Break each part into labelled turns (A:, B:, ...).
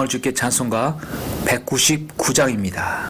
A: 영광을 주께 찬송가 199장입니다.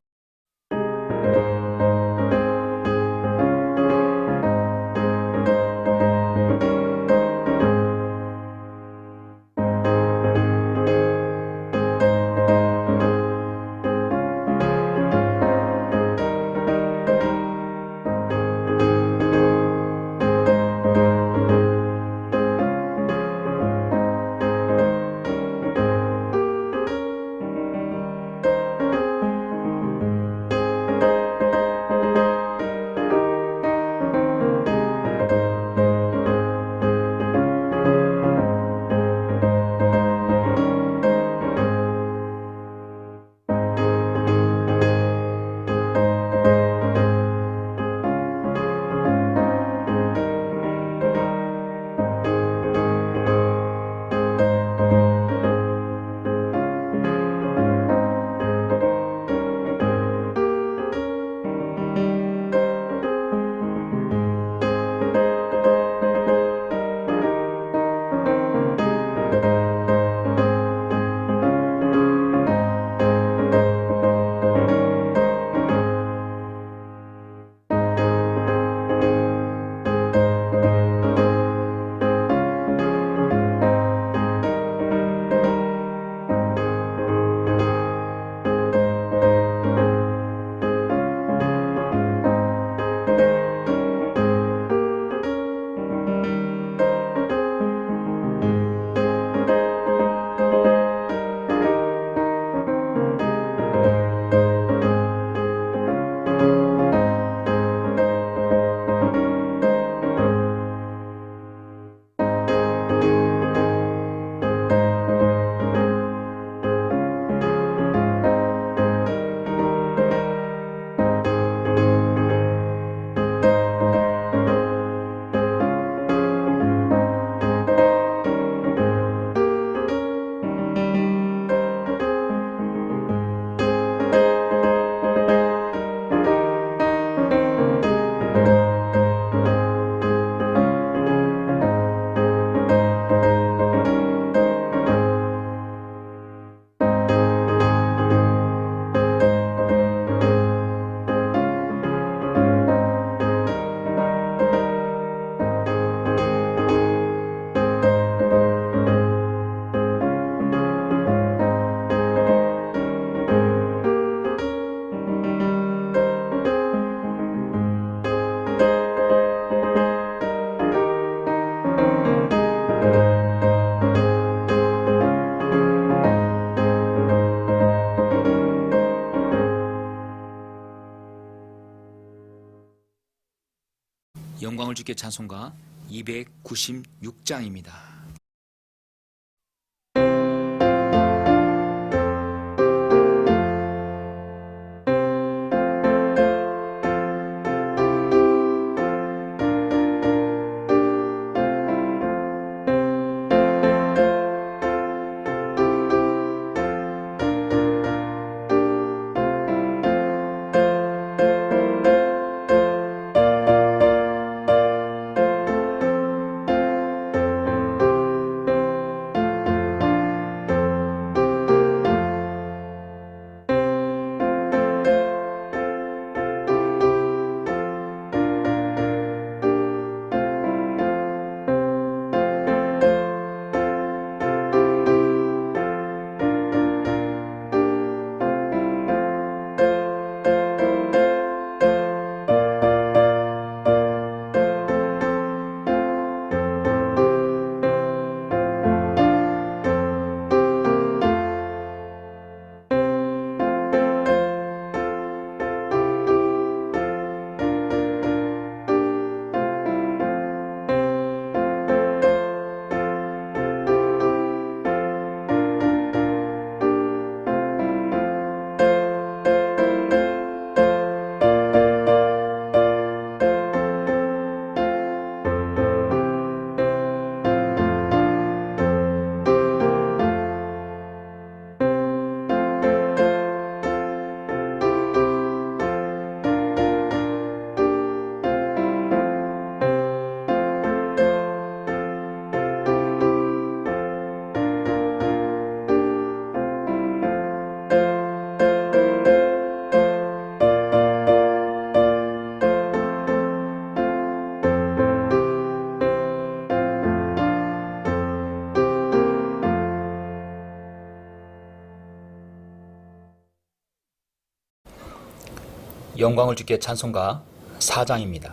A: 영광을 주께 찬송가 296장입니다. 영광을 주께 찬송가 4장입니다.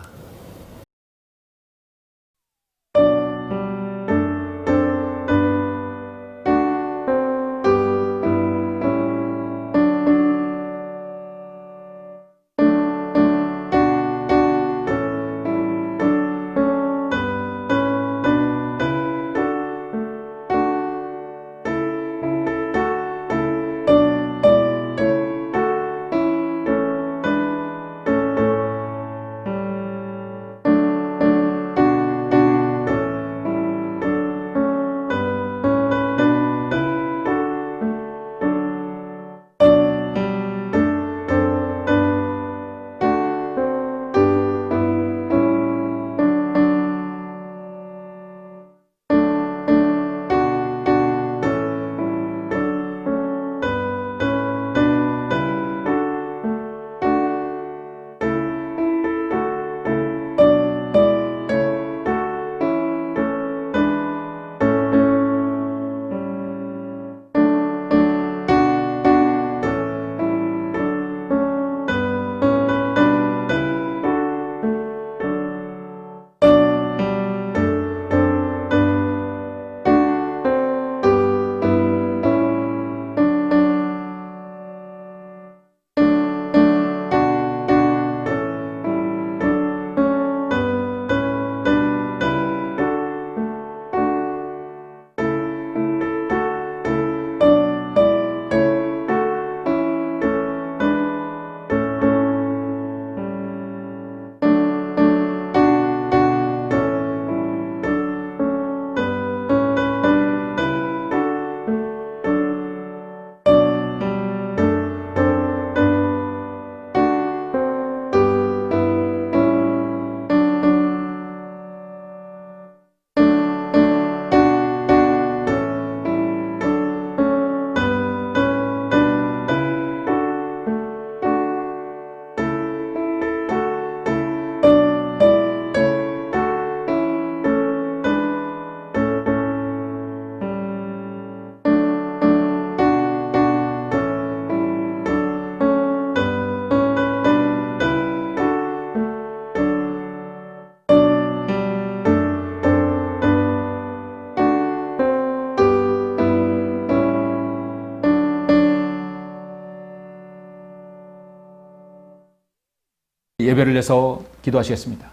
B: 예배를 내서 기도하시겠습니다.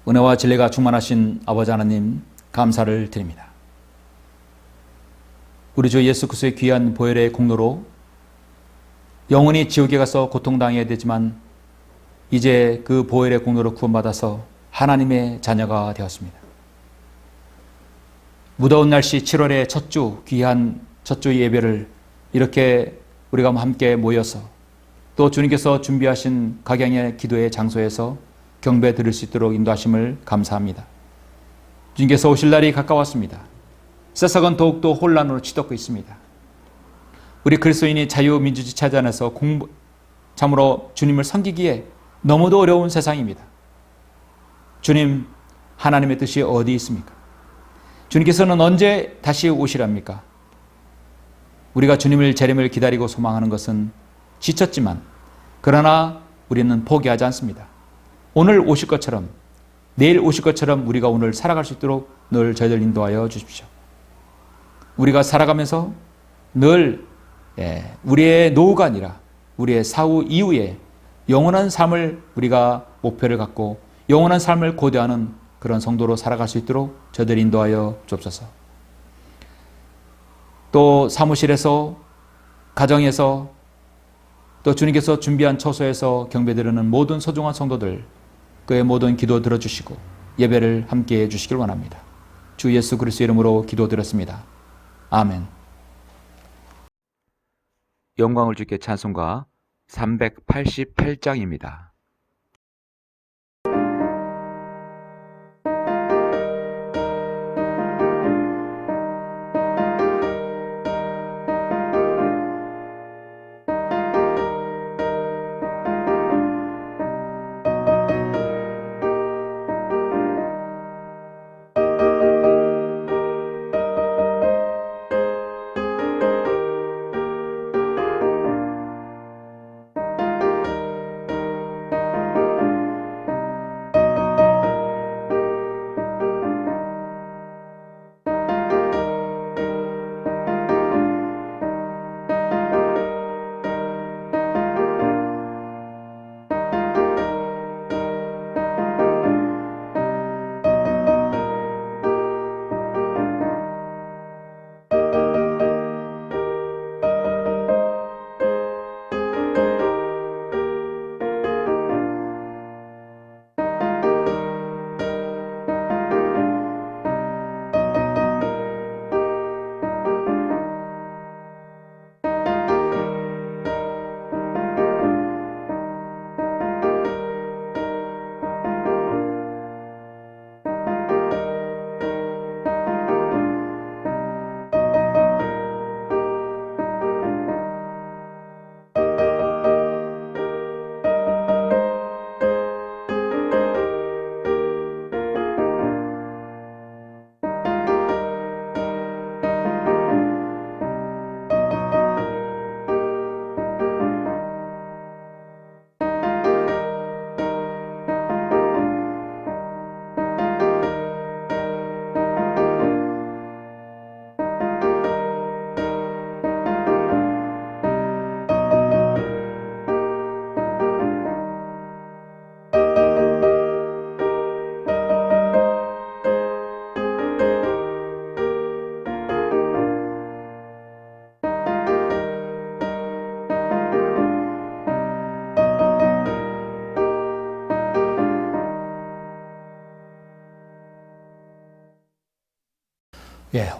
B: 은혜와 진리가 충만하신 아버지 하나님, 감사를 드립니다. 우리 주 예수 그리스도의 귀한 보혈의 공로로 영원히 지옥에 가서 고통당해야 되지만 이제 그 보혈의 공로로 구원받아서 하나님의 자녀가 되었습니다. 무더운 날씨 7월의 첫 주, 귀한 첫 주 예배를 이렇게 우리가 함께 모여서 또 주님께서 준비하신 각양의 기도의 장소에서 경배 드릴 수 있도록 인도하심을 감사합니다. 주님께서 오실 날이 가까웠습니다. 세상은 더욱더 혼란으로 치닫고 있습니다. 우리 그리스도인이 자유민주주의 체제 안에서 참으로 주님을 섬기기에 너무도 어려운 세상입니다. 주님, 하나님의 뜻이 어디 있습니까? 주님께서는 언제 다시 오시랍니까? 우리가 주님을 재림을 기다리고 소망하는 것은 지쳤지만 그러나 우리는 포기하지 않습니다. 오늘 오실 것처럼 내일 오실 것처럼 우리가 오늘 살아갈 수 있도록 늘 저희들 인도하여 주십시오. 우리가 살아가면서 늘 우리의 노후가 아니라 우리의 사후 이후에 영원한 삶을 우리가 목표를 갖고 영원한 삶을 고대하는 그런 성도로 살아갈 수 있도록 저희들 인도하여 주옵소서. 또 사무실에서, 가정에서, 또 주님께서 준비한 처소에서 경배드리는 모든 소중한 성도들, 그의 모든 기도 들어주시고 예배를 함께해 주시길 원합니다. 주 예수 그리스도 이름으로 기도드렸습니다. 아멘.
A: 영광을 주께 찬송가 388장입니다.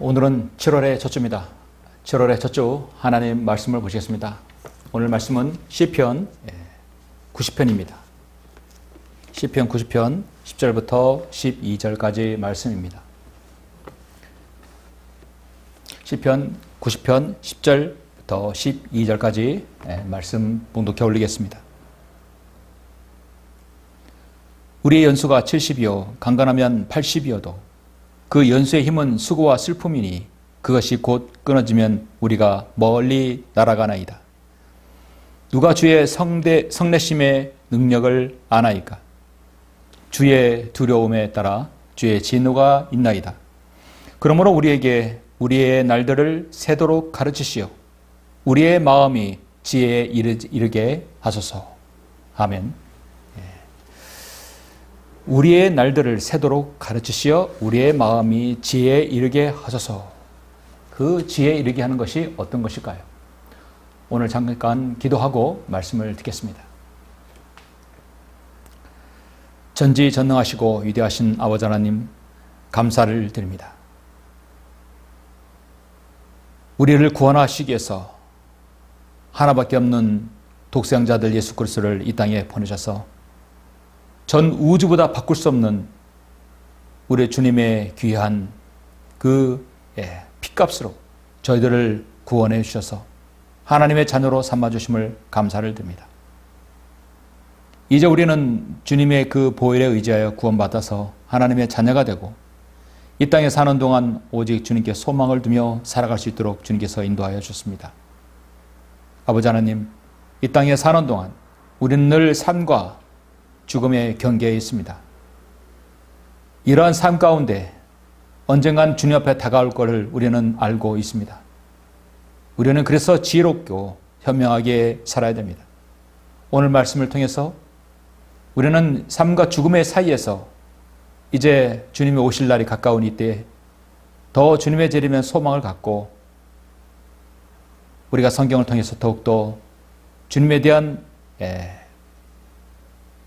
B: 오늘은 7월의 첫 주입니다. 7월의 첫 주 하나님 말씀을 보시겠습니다. 오늘 말씀은 시편 90편입니다. 시편 90편 10절부터 12절까지 말씀입니다. 시편 90편 10절부터 12절까지 말씀 봉독해 올리겠습니다. 우리의 연수가 70이요 강건하면 80이어도 그 연수의 힘은 수고와 슬픔이니 그것이 곧 끊어지면 우리가 멀리 날아가나이다. 누가 주의 성내심의 능력을 아나이까? 주의 두려움에 따라 주의 진노가 있나이다. 그러므로 우리에게 우리의 날들을 세도록 가르치시오. 우리의 마음이 지혜에 이르게 하소서. 아멘. 우리의 날들을 세도록 가르치시어 우리의 마음이 지혜에 이르게 하소서. 그 지혜에 이르게 하는 것이 어떤 것일까요? 오늘 잠깐 기도하고 말씀을 듣겠습니다. 전지전능하시고 위대하신 아버지 하나님, 감사를 드립니다. 우리를 구원하시기 위해서 하나밖에 없는 독생자들 예수 그리스도를 이 땅에 보내셔서 전 우주보다 바꿀 수 없는 우리 주님의 귀한 그 피값으로 저희들을 구원해 주셔서 하나님의 자녀로 삼아주심을 감사를 드립니다. 이제 우리는 주님의 그 보혈에 의지하여 구원받아서 하나님의 자녀가 되고 이 땅에 사는 동안 오직 주님께 소망을 두며 살아갈 수 있도록 주님께서 인도하여 주셨습니다. 아버지 하나님, 이 땅에 사는 동안 우리는 늘 삶과 죽음의 경계에 있습니다. 이러한 삶 가운데 언젠간 주님 앞에 다가올 것을 우리는 알고 있습니다. 우리는 그래서 지혜롭고 현명하게 살아야 됩니다. 오늘 말씀을 통해서 우리는 삶과 죽음의 사이에서 이제 주님이 오실 날이 가까운 이때 더 주님의 재림의 소망을 갖고 우리가 성경을 통해서 더욱더 주님에 대한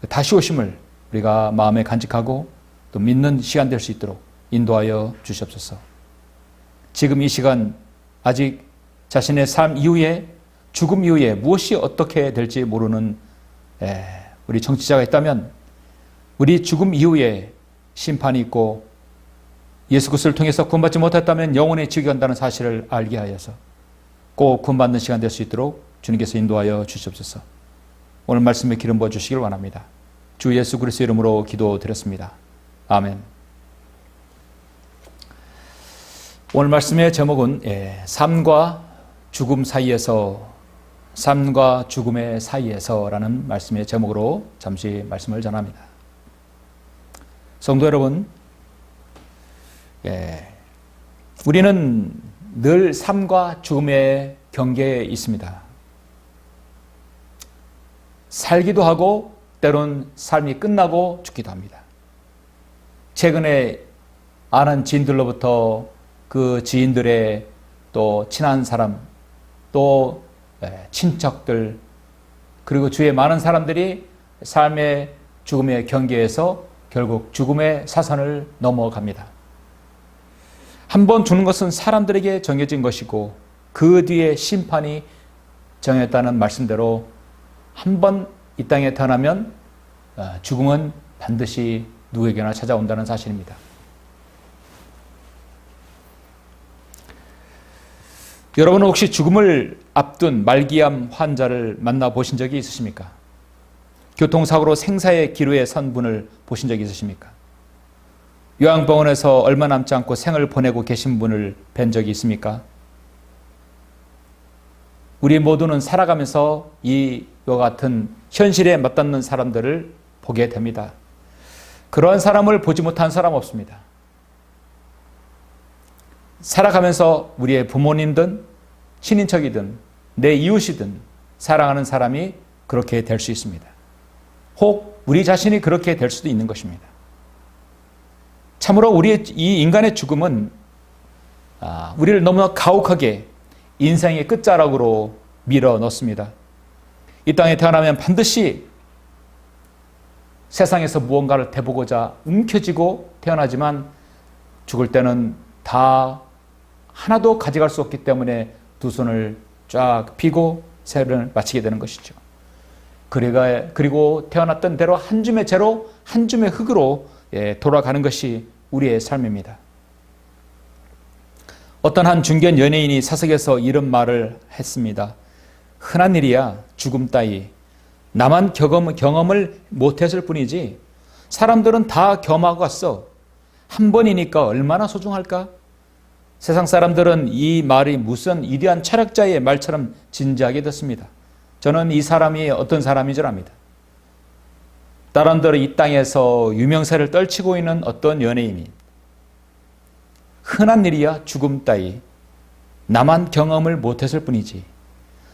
B: 다시 오심을 우리가 마음에 간직하고 또 믿는 시간 될 수 있도록 인도하여 주시옵소서. 지금 이 시간 아직 자신의 삶 이후에 죽음 이후에 무엇이 어떻게 될지 모르는 우리 청취자가 있다면 우리 죽음 이후에 심판이 있고 예수 그리스도를 통해서 구원받지 못했다면 영원히 지옥에 간다는 사실을 알게 하여서 꼭 구원받는 시간 될 수 있도록 주님께서 인도하여 주시옵소서. 오늘 말씀에 기름 부어 주시길 원합니다. 주 예수 그리스도 이름으로 기도드렸습니다. 아멘. 오늘 말씀의 제목은 삶과 죽음 사이에서, 삶과 죽음의 사이에서라는 말씀의 제목으로 잠시 말씀을 전합니다. 성도 여러분, 우리는 늘 삶과 죽음의 경계에 있습니다. 살기도 하고 때론 삶이 끝나고 죽기도 합니다. 최근에 아는 지인들로부터 그 지인들의 또 친한 사람, 또 친척들, 그리고 주위의 많은 사람들이 삶의 죽음의 경계에서 결국 죽음의 사선을 넘어갑니다. 한 번 죽는 것은 사람들에게 정해진 것이고 그 뒤에 심판이 정했다는 말씀대로 한 번 이 땅에 태어나면 죽음은 반드시 누구에게나 찾아온다는 사실입니다. 여러분은 혹시 죽음을 앞둔 말기암 환자를 만나보신 적이 있으십니까? 교통사고로 생사의 기로에 선 분을 보신 적이 있으십니까? 요양병원에서 얼마 남지 않고 생을 보내고 계신 분을 뵌 적이 있습니까? 우리 모두는 살아가면서 이와 같은 현실에 맞닿는 사람들을 보게 됩니다. 그러한 사람을 보지 못한 사람 없습니다. 살아가면서 우리의 부모님든 친인척이든 내 이웃이든 사랑하는 사람이 그렇게 될 수 있습니다. 혹 우리 자신이 그렇게 될 수도 있는 것입니다. 참으로 우리의 이 인간의 죽음은 우리를 너무나 가혹하게 인생의 끝자락으로 밀어 넣습니다. 이 땅에 태어나면 반드시 세상에서 무언가를 대보고자 움켜쥐고 태어나지만 죽을 때는 다 하나도 가져갈 수 없기 때문에 두 손을 쫙 펴고 세례를 마치게 되는 것이죠. 그리고 태어났던 대로 한 줌의 재로 한 줌의 흙으로 돌아가는 것이 우리의 삶입니다. 어떤 한 중견 연예인이 사석에서 이런 말을 했습니다. 흔한 일이야 죽음 따위. 나만 경험을 못했을 뿐이지 사람들은 다 경험하고 갔어. 한 번이니까 얼마나 소중할까? 세상 사람들은 이 말이 무슨 위대한 철학자의 말처럼 진지하게 듣습니다. 저는 이 사람이 어떤 사람인 줄 압니다. 나름대로 이 땅에서 유명세를 떨치고 있는 어떤 연예인이 흔한 일이야 죽음 따위. 나만 경험을 못했을 뿐이지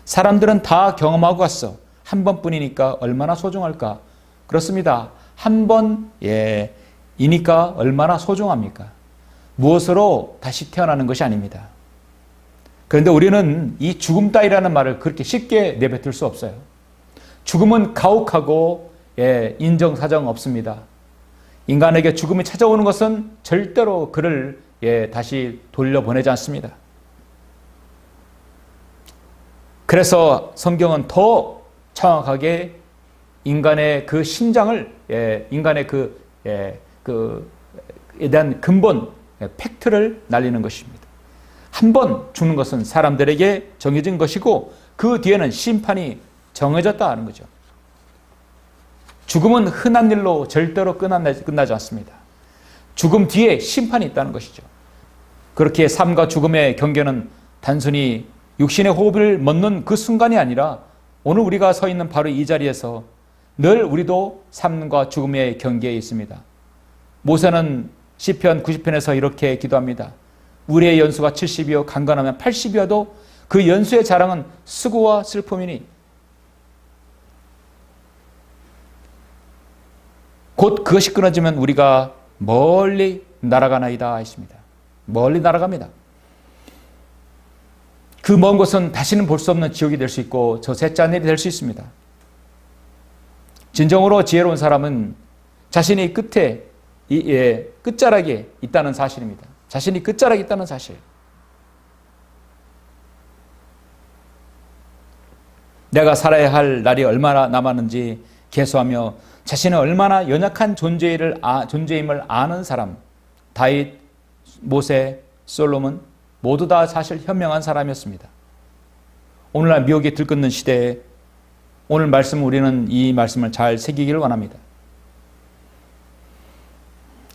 B: 사람들은 다 경험하고 갔어. 한 번뿐이니까 얼마나 소중할까? 그렇습니다. 한 번이니까 얼마나 소중합니까? 무엇으로 다시 태어나는 것이 아닙니다. 그런데 우리는 이 죽음 따위라는 말을 그렇게 쉽게 내뱉을 수 없어요. 죽음은 가혹하고 인정사정 없습니다. 인간에게 죽음이 찾아오는 것은 절대로 그를 다시 돌려보내지 않습니다. 그래서 성경은 더 정확하게 인간의 그 심장을, 인간의 그에 대한 근본, 팩트를 날리는 것입니다. 한 번 죽는 것은 사람들에게 정해진 것이고 그 뒤에는 심판이 정해졌다 하는 거죠. 죽음은 흔한 일로 절대로 끝나지 않습니다. 죽음 뒤에 심판이 있다는 것이죠. 그렇게 삶과 죽음의 경계는 단순히 육신의 호흡을 멎는 그 순간이 아니라 오늘 우리가 서 있는 바로 이 자리에서 늘 우리도 삶과 죽음의 경계에 있습니다. 모세는 시편 90편에서 이렇게 기도합니다. 우리의 연수가 70이요 강건하면 80이어도 그 연수의 자랑은 수고와 슬픔이니 곧 그것이 끊어지면 우리가 멀리 날아가나이다 했습니다. 멀리 날아갑니다. 그 먼 곳은 다시는 볼 수 없는 지옥이 될 수 있고 저 셋째 하늘이 될 수 있습니다. 진정으로 지혜로운 사람은 자신이 끝자락에 있다는 사실입니다. 자신이 끝자락에 있다는 사실. 내가 살아야 할 날이 얼마나 남았는지 계수하며 자신은 얼마나 연약한 존재임을 아는 사람, 다윗, 모세, 솔로몬 모두 다 사실 현명한 사람이었습니다. 오늘날 미혹이 들끓는 시대에 오늘 말씀 우리는 이 말씀을 잘 새기기를 원합니다.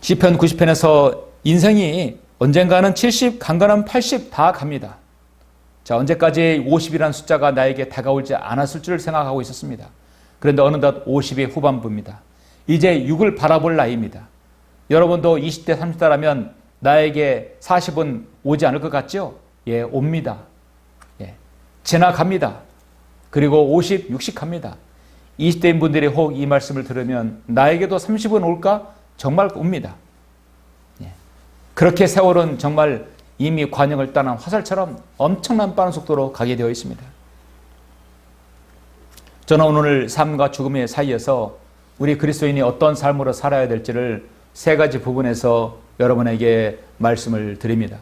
B: 시편 90편에서 인생이 언젠가는 70, 강건하면 80 다 갑니다. 자, 언제까지 50이라는 숫자가 나에게 다가올지 않았을 줄 생각하고 있었습니다. 그런데 어느덧 50의 후반부입니다. 이제 6을 바라볼 나이입니다. 여러분도 20대, 30대라면 나에게 40은 오지 않을 것 같죠? 예, 옵니다. 예, 지나갑니다. 그리고 50, 60 갑니다. 20대인 분들이 혹 이 말씀을 들으면 나에게도 30은 올까? 정말 옵니다. 예. 그렇게 세월은 정말 이미 관역을 떠난 화살처럼 엄청난 빠른 속도로 가게 되어 있습니다. 저는 오늘 삶과 죽음의 사이에서 우리 그리스도인이 어떤 삶으로 살아야 될지를 세 가지 부분에서 여러분에게 말씀을 드립니다.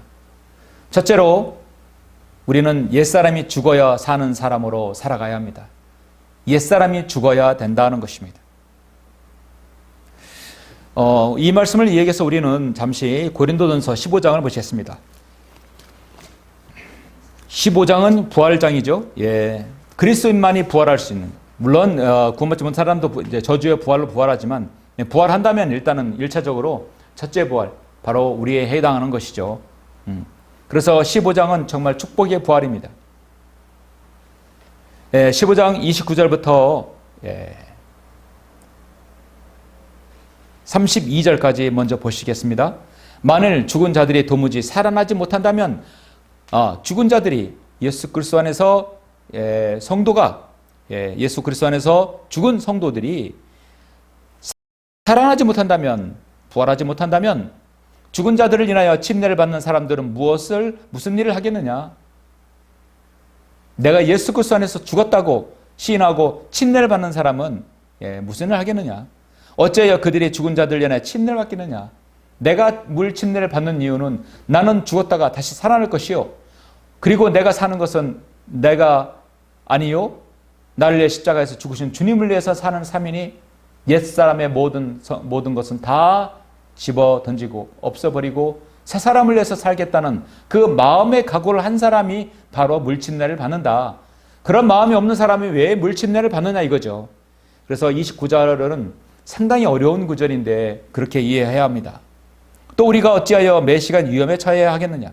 B: 첫째로 우리는 옛사람이 죽어야 사는 사람으로 살아가야 합니다. 옛사람이 죽어야 된다는 것입니다. 이 말씀을 이야기해서 우리는 잠시 고린도전서 15장을 보시겠습니다. 15장은 부활장이죠. 예, 그리스도인만이 부활할 수 있는, 물론 구원받지 못한 사람도 이제 저주의 부활로 부활하지만 부활한다면 일단은 1차적으로 첫째 부활, 바로 우리에 해당하는 것이죠. 그래서 15장은 정말 축복의 부활입니다. 15장 29절부터 32절까지 먼저 보시겠습니다. 만일 죽은 자들이 도무지 살아나지 못한다면 죽은 자들이 예수 그리스도 안에서 성도가 예수 그리스도 안에서 죽은 성도들이 살아나지 못한다면, 부활하지 못한다면 죽은 자들을 인하여 침례를 받는 사람들은 무슨 일을 하겠느냐? 내가 예수 그리스도 안에서 죽었다고 시인하고 침례를 받는 사람은 무슨 일을 하겠느냐? 어째여 그들이 죽은 자들 인하여 침례를 받겠느냐? 내가 물침례를 받는 이유는 나는 죽었다가 다시 살아날 것이요. 그리고 내가 사는 것은 내가 아니요. 나를 위해 십자가에서 죽으신 주님을 위해서 사는 삶이니 옛사람의 모든 것은 다 집어 던지고 없어버리고 새 사람을 위해서 살겠다는 그 마음의 각오를 한 사람이 바로 물침례를 받는다. 그런 마음이 없는 사람이 왜 물침례를 받느냐 이거죠. 그래서 29절은 상당히 어려운 구절인데 그렇게 이해해야 합니다. 또 우리가 어찌하여 매 시간 위험에 처해야 하겠느냐.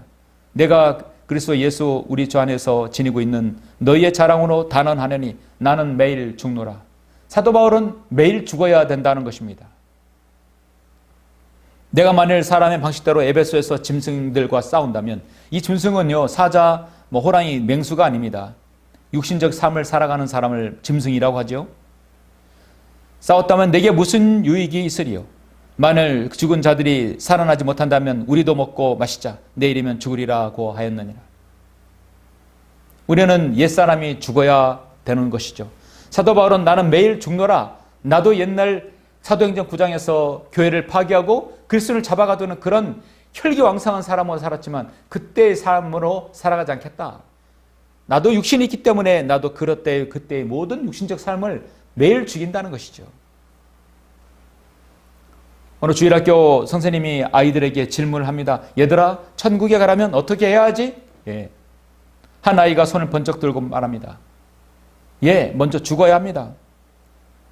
B: 내가 그리스도 예수 우리 주 안에서 지니고 있는 너희의 자랑으로 단언하느니 나는 매일 죽노라. 사도 바울은 매일 죽어야 된다는 것입니다. 내가 만일 사람의 방식대로 에베소에서 짐승들과 싸운다면 이 짐승은요 사자, 호랑이, 맹수가 아닙니다. 육신적 삶을 살아가는 사람을 짐승이라고 하죠. 싸웠다면 내게 무슨 유익이 있으리요? 만일 죽은 자들이 살아나지 못한다면 우리도 먹고 마시자. 내일이면 죽으리라고 하였느니라. 우리는 옛사람이 죽어야 되는 것이죠. 사도 바울은 나는 매일 죽노라. 나도 옛날 사도행전 9장에서 교회를 파괴하고 그리스도를 잡아가두는 그런 혈기왕성한 사람으로 살았지만 그때의 삶으로 살아가지 않겠다. 나도 육신이 있기 때문에 나도 그때의 모든 육신적 삶을 매일 죽인다는 것이죠. 오늘 주일학교 선생님이 아이들에게 질문을 합니다. 얘들아, 천국에 가려면 어떻게 해야 하지? 한 아이가 손을 번쩍 들고 말합니다. 먼저 죽어야 합니다.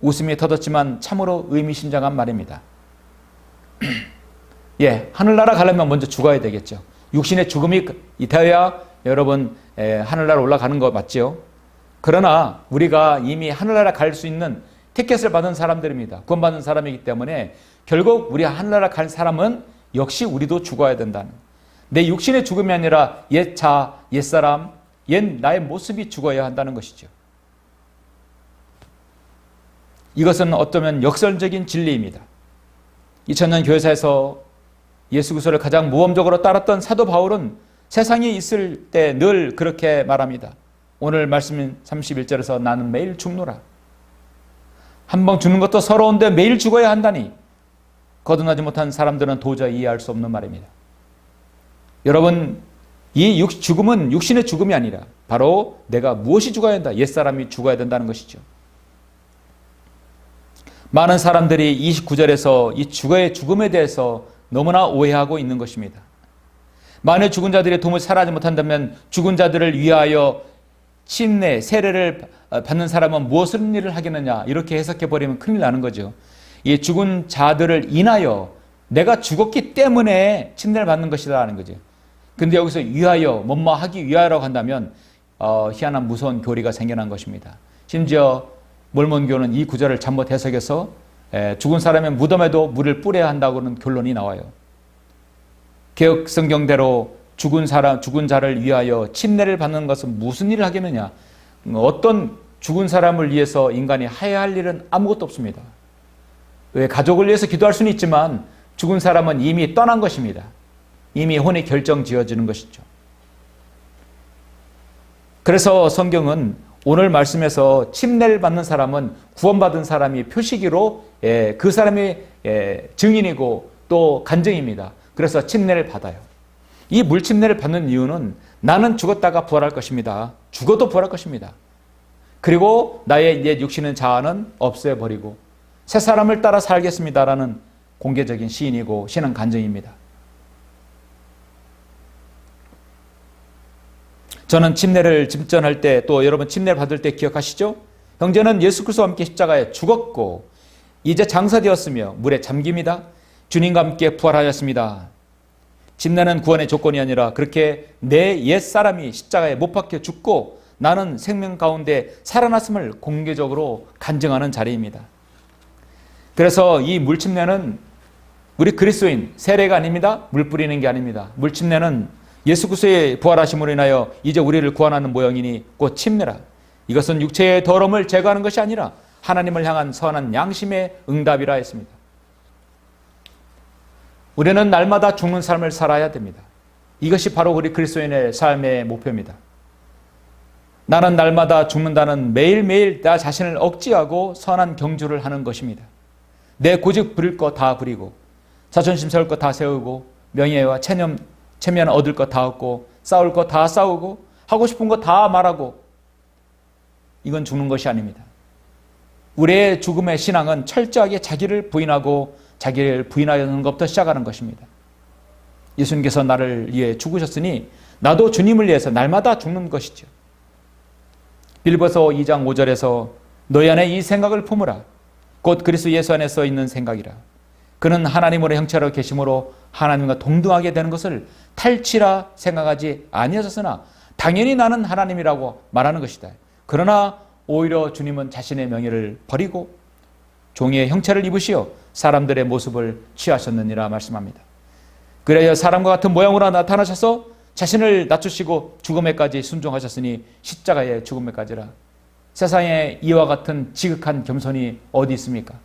B: 웃음이 터졌지만 참으로 의미심장한 말입니다. 하늘나라 가려면 먼저 죽어야 되겠죠. 육신의 죽음이 되어야 여러분 하늘나라 올라가는 거 맞죠? 그러나 우리가 이미 하늘나라 갈 수 있는 티켓을 받은 사람들입니다. 구원받은 사람이기 때문에 결국 우리 하늘나라 갈 사람은 역시 우리도 죽어야 된다는, 내 육신의 죽음이 아니라 옛사람, 옛 나의 모습이 죽어야 한다는 것이죠. 이것은 어쩌면 역설적인 진리입니다. 2000년 교회사에서 예수 그리스도를 가장 모험적으로 따랐던 사도 바울은 세상에 있을 때 늘 그렇게 말합니다. 오늘 말씀 31절에서 나는 매일 죽노라. 한 번 죽는 것도 서러운데 매일 죽어야 한다니 거듭나지 못한 사람들은 도저히 이해할 수 없는 말입니다. 여러분, 이 죽음은 육신의 죽음이 아니라 바로 내가 무엇이 죽어야 한다? 옛사람이 죽어야 된다는 것이죠. 많은 사람들이 29절에서 이 죽음에 대해서 너무나 오해하고 있는 것입니다. 만일 죽은 자들이 도무지 살아나지 못한다면 죽은 자들을 위하여 침례, 세례를 받는 사람은 무엇을 일을 하겠느냐 이렇게 해석해버리면 큰일 나는 거죠. 이 죽은 자들을 인하여 내가 죽었기 때문에 침례를 받는 것이라는 거죠. 근데 여기서 위하여, 뭐뭐 하기 위하여라고 한다면 희한한 무서운 교리가 생겨난 것입니다. 심지어 몰몬교는 이 구절을 잘못 해석해서 죽은 사람의 무덤에도 물을 뿌려야 한다고는 결론이 나와요. 개혁 성경대로 죽은 자를 위하여 침례를 받는 것은 무슨 일을 하겠느냐? 어떤 죽은 사람을 위해서 인간이 해야 할 일은 아무것도 없습니다. 왜 가족을 위해서 기도할 수는 있지만 죽은 사람은 이미 떠난 것입니다. 이미 혼이 결정 지어지는 것이죠. 그래서 성경은 오늘 말씀에서 침례를 받는 사람은 구원받은 사람이 표시기로 그 사람이 증인이고 또 간증입니다. 그래서 침례를 받아요. 이 물침례를 받는 이유는 나는 죽었다가 부활할 것입니다. 죽어도 부활할 것입니다. 그리고 나의 옛 육신의 자아는 없애버리고 새 사람을 따라 살겠습니다라는 공개적인 시인이고 신앙 간증입니다. 저는 침례를 집전할 때 또 여러분 침례를 받을 때 기억하시죠? 형제는 예수 그리스도와 함께 십자가에 죽었고 이제 장사되었으며 물에 잠깁니다. 주님과 함께 부활하였습니다. 침례는 구원의 조건이 아니라 그렇게 내 옛사람이 십자가에 못 박혀 죽고 나는 생명 가운데 살아났음을 공개적으로 간증하는 자리입니다. 그래서 이 물침례는 우리 그리스도인 세례가 아닙니다. 물 뿌리는 게 아닙니다. 물침례는 예수 그리스도의 부활하심으로 인하여 이제 우리를 구원하는 모형이니 곧 침례라. 이것은 육체의 더러움을 제거하는 것이 아니라 하나님을 향한 선한 양심의 응답이라 했습니다. 우리는 날마다 죽는 삶을 살아야 됩니다. 이것이 바로 우리 그리스도인의 삶의 목표입니다. 나는 날마다 죽는다는 매일매일 나 자신을 억지하고 선한 경주를 하는 것입니다. 내 고집 부릴 거 다 부리고 자존심 세울 거 다 세우고 명예와 체면 얻을 거 다 얻고 싸울 거 다 싸우고 하고 싶은 거 다 말하고 이건 죽는 것이 아닙니다. 우리의 죽음의 신앙은 철저하게 자기를 부인하고 자기를 부인하는 것부터 시작하는 것입니다. 예수님께서 나를 위해 죽으셨으니 나도 주님을 위해서 날마다 죽는 것이죠. 빌보서 2장 5절에서 너희 안에 이 생각을 품으라. 곧 그리스도 예수 안에 써 있는 생각이라. 그는 하나님으로 형체로 계심으로 하나님과 동등하게 되는 것을 탈취라 생각하지 아니하셨으나 당연히 나는 하나님이라고 말하는 것이다. 그러나 오히려 주님은 자신의 명예를 버리고 종의 형체를 입으시어 사람들의 모습을 취하셨느니라 말씀합니다. 그래야 사람과 같은 모양으로 나타나셔서 자신을 낮추시고 죽음에까지 순종하셨으니 십자가의 죽음에까지라. 세상에 이와 같은 지극한 겸손이 어디 있습니까?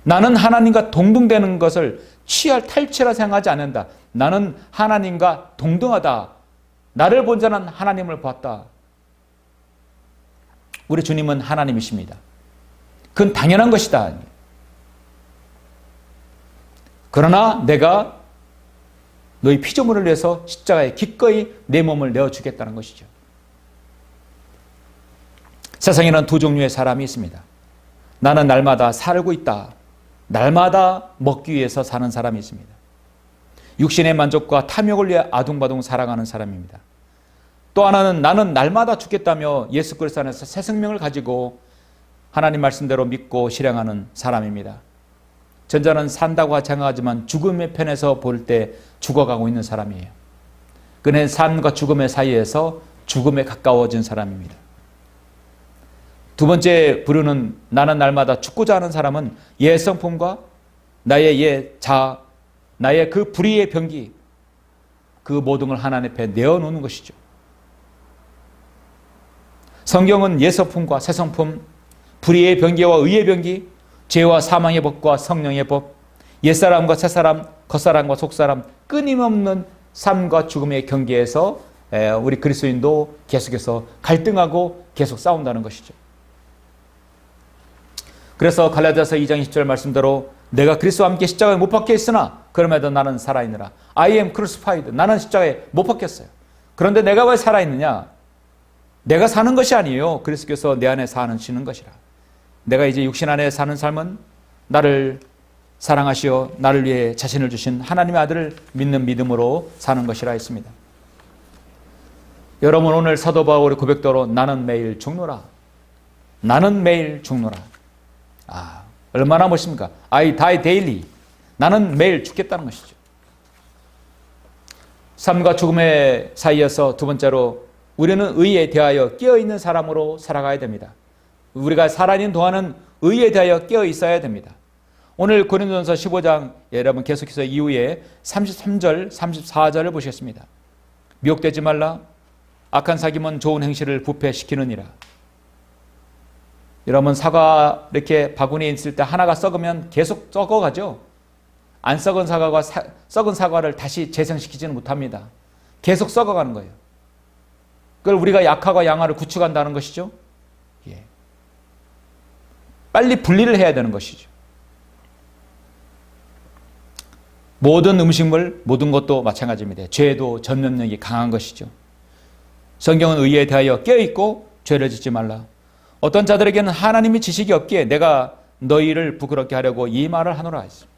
B: 나는 하나님과 동등되는 것을 취할 탈취라 생각하지 않는다. 나는 하나님과 동등하다. 나를 본 자는 하나님을 보았다. 우리 주님은 하나님이십니다. 그건 당연한 것이다. 그러나 내가 너희 피조물을 위해서 십자가에 기꺼이 내 몸을 내어주겠다는 것이죠. 세상에는 두 종류의 사람이 있습니다. 나는 날마다 살고 있다. 날마다 먹기 위해서 사는 사람이 있습니다. 육신의 만족과 탐욕을 위해 아둥바둥 살아가는 사람입니다. 또 하나는 나는 날마다 죽겠다며 예수 그리스도 안에서 새 생명을 가지고 하나님 말씀대로 믿고 실행하는 사람입니다. 전자는 산다고 생각하지만 죽음의 편에서 볼 때 죽어가고 있는 사람이에요. 그는 삶과 죽음의 사이에서 죽음에 가까워진 사람입니다. 두 번째 부류는 나는 날마다 죽고자 하는 사람은 옛 성품과 나의 옛 자아, 나의 그 불의의 병기, 그 모든 걸 하나님 앞에 내어놓는 것이죠. 성경은 옛 성품과 새 성품, 불의의 병기와 의의 병기, 죄와 사망의 법과 성령의 법, 옛사람과 새사람, 겉사람과 속사람, 끊임없는 삶과 죽음의 경계에서 우리 그리스도인도 계속해서 갈등하고 계속 싸운다는 것이죠. 그래서 갈라디아서 2장 20절 말씀대로 내가 그리스도와 함께 십자가에 못 박혀 있으나 그럼에도 나는 살아있느라. I am crucified. 나는 십자가에 못 박혔어요. 그런데 내가 왜 살아있느냐? 내가 사는 것이 아니에요. 그리스도께서 내 안에 사시는 것이라. 내가 이제 육신 안에 사는 삶은 나를 사랑하시어 나를 위해 자신을 주신 하나님의 아들을 믿는 믿음으로 사는 것이라 했습니다. 여러분 오늘 사도 바울의 고백대로 나는 매일 죽노라. 나는 매일 죽노라. 얼마나 멋있습니까? I die daily. 나는 매일 죽겠다는 것이죠. 삶과 죽음의 사이에서 두 번째로 우리는 의에 대하여 깨어있는 사람으로 살아가야 됩니다. 우리가 살아있는 동안은 의에 대하여 깨어 있어야 됩니다. 오늘 고린도전서 15장 여러분 계속해서 이후에 33절, 34절을 보시겠습니다. 미혹되지 말라. 악한 사귐은 좋은 행실을 부패시키느니라. 여러분 사과 이렇게 바구니에 있을 때 하나가 썩으면 계속 썩어가죠. 안 썩은 사과가 썩은 사과를 다시 재생시키지는 못합니다. 계속 썩어가는 거예요. 그걸 우리가 약화와 양화를 구축한다는 것이죠. 예. 빨리 분리를 해야 되는 것이죠. 모든 음식물, 모든 것도 마찬가지입니다. 죄도 전염력이 강한 것이죠. 성경은 의에 대하여 깨어있고 죄를 짓지 말라. 어떤 자들에게는 하나님의 지식이 없기에 내가 너희를 부끄럽게 하려고 이 말을 하노라 했습니다.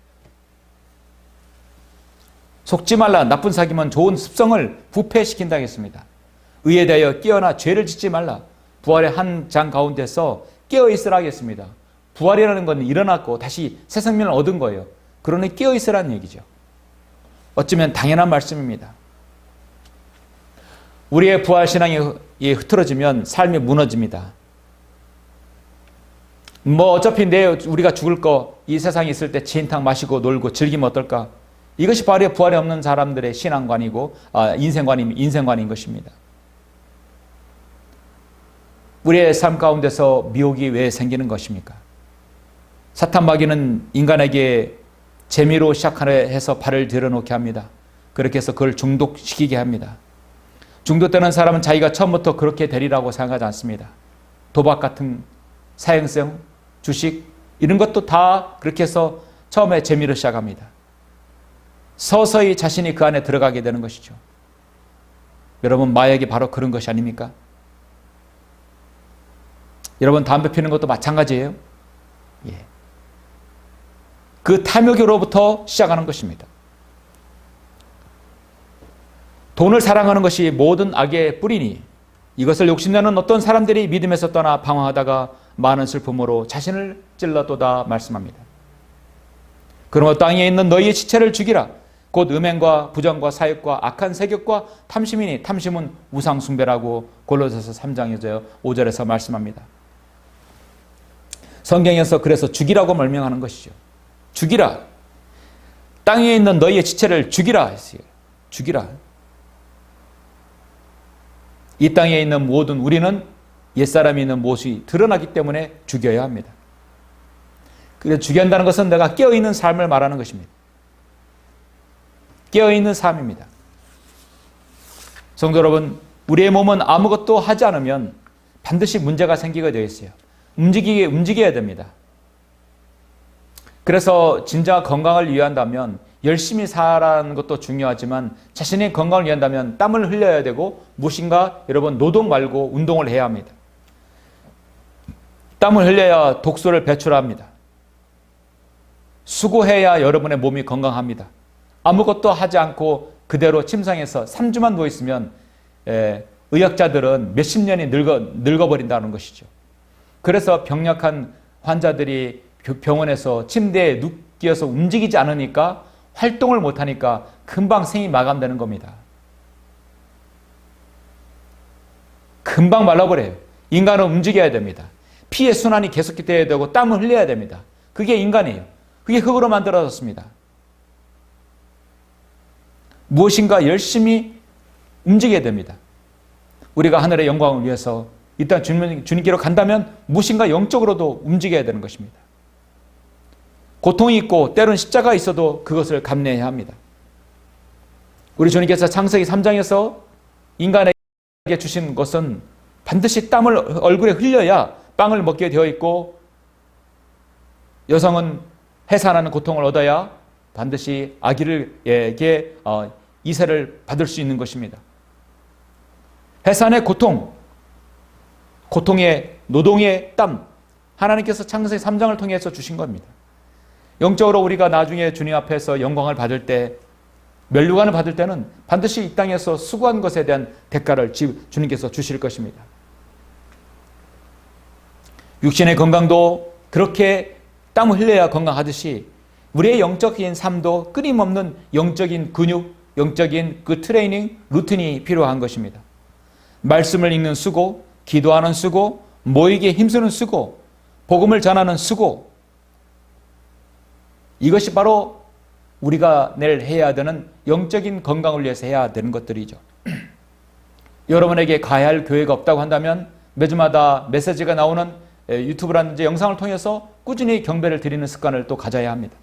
B: 속지 말라. 나쁜 사귐은 좋은 습성을 부패시킨다 했습니다. 의에 대하여 깨어나 죄를 짓지 말라. 부활의 한 장 가운데서 깨어있으라 하겠습니다. 부활이라는 건 일어났고 다시 새 생명을 얻은 거예요. 그러니 깨어있으라는 얘기죠. 어쩌면 당연한 말씀입니다. 우리의 부활신앙이 흐트러지면 삶이 무너집니다. 어차피 우리가 죽을 거 이 세상에 있을 때 진탕 마시고 놀고 즐기면 어떨까? 이것이 바로 부활이 없는 사람들의 신앙관이고 인생관인 것입니다. 우리의 삶 가운데서 미혹이 왜 생기는 것입니까? 사탄 마귀는 인간에게 재미로 시작해서 발을 들여놓게 합니다. 그렇게 해서 그걸 중독시키게 합니다. 중독되는 사람은 자기가 처음부터 그렇게 되리라고 생각하지 않습니다. 도박 같은 사행성, 주식 이런 것도 다 그렇게 해서 처음에 재미로 시작합니다. 서서히 자신이 그 안에 들어가게 되는 것이죠. 여러분, 마약이 바로 그런 것이 아닙니까? 여러분, 담배 피우는 것도 마찬가지예요. 예. 그 탐욕으로부터 시작하는 것입니다. 돈을 사랑하는 것이 모든 악의 뿌리니 이것을 욕심내는 어떤 사람들이 믿음에서 떠나 방황하다가 많은 슬픔으로 자신을 찔렀도다 말씀합니다. 그러므로 땅에 있는 너희의 지체를 죽이라. 곧 음행과 부정과 사욕과 악한 세격과 탐심이니 탐심은 우상 숭배라고 골로새서 3장 5절에서 말씀합니다. 성경에서 그래서 죽이라고 설명하는 것이죠. 죽이라. 땅에 있는 너희의 지체를 죽이라 했어요. 죽이라. 이 땅에 있는 모든 우리는 옛사람이 있는 모습이 드러나기 때문에 죽여야 합니다. 그래서 죽여야 한다는 것은 내가 깨어있는 삶을 말하는 것입니다. 깨어있는 삶입니다. 성도 여러분, 우리의 몸은 아무것도 하지 않으면 반드시 문제가 생기게 되어 있어요. 움직여야 됩니다. 그래서 진짜 건강을 위한다면 열심히 살아가는 것도 중요하지만 자신의 건강을 위한다면 땀을 흘려야 되고 무엇인가 여러분 노동 말고 운동을 해야 합니다. 땀을 흘려야 독소를 배출합니다. 수고해야 여러분의 몸이 건강합니다. 아무것도 하지 않고 그대로 침상에서 3주만 누워있으면 의학자들은 몇십 년이 늙어버린다는 것이죠. 그래서 병약한 환자들이 병원에서 침대에 눕기어서 움직이지 않으니까 활동을 못하니까 금방 생이 마감되는 겁니다. 금방 말라버려요. 인간은 움직여야 됩니다. 피의 순환이 계속돼야 되고 땀을 흘려야 됩니다. 그게 인간이에요. 그게 흙으로 만들어졌습니다. 무엇인가 열심히 움직여야 됩니다. 우리가 하늘의 영광을 위해서 이 땅 주님께로 간다면 무엇인가 영적으로도 움직여야 되는 것입니다. 고통이 있고 때로는 십자가 있어도 그것을 감내해야 합니다. 우리 주님께서 창세기 3장에서 인간에게 주신 것은 반드시 땀을 얼굴에 흘려야 빵을 먹게 되어 있고 여성은 해산하는 고통을 얻어야 반드시 아기에게 이세를 받을 수 있는 것입니다. 해산의 고통의 노동의 땀, 하나님께서 창세기 3장을 통해서 주신 겁니다. 영적으로 우리가 나중에 주님 앞에서 영광을 받을 때, 면류관을 받을 때는 반드시 이 땅에서 수고한 것에 대한 대가를 주님께서 주실 것입니다. 육신의 건강도 그렇게 땀을 흘려야 건강하듯이 우리의 영적인 삶도 끊임없는 영적인 근육, 영적인 그 트레이닝, 루틴이 필요한 것입니다. 말씀을 읽는 수고, 기도하는 수고, 모이기에 힘쓰는 수고, 복음을 전하는 수고, 이것이 바로 우리가 내일 해야 되는 영적인 건강을 위해서 해야 되는 것들이죠. 여러분에게 가야 할 교회가 없다고 한다면 매주마다 메시지가 나오는 유튜브라든지 영상을 통해서 꾸준히 경배를 드리는 습관을 또 가져야 합니다.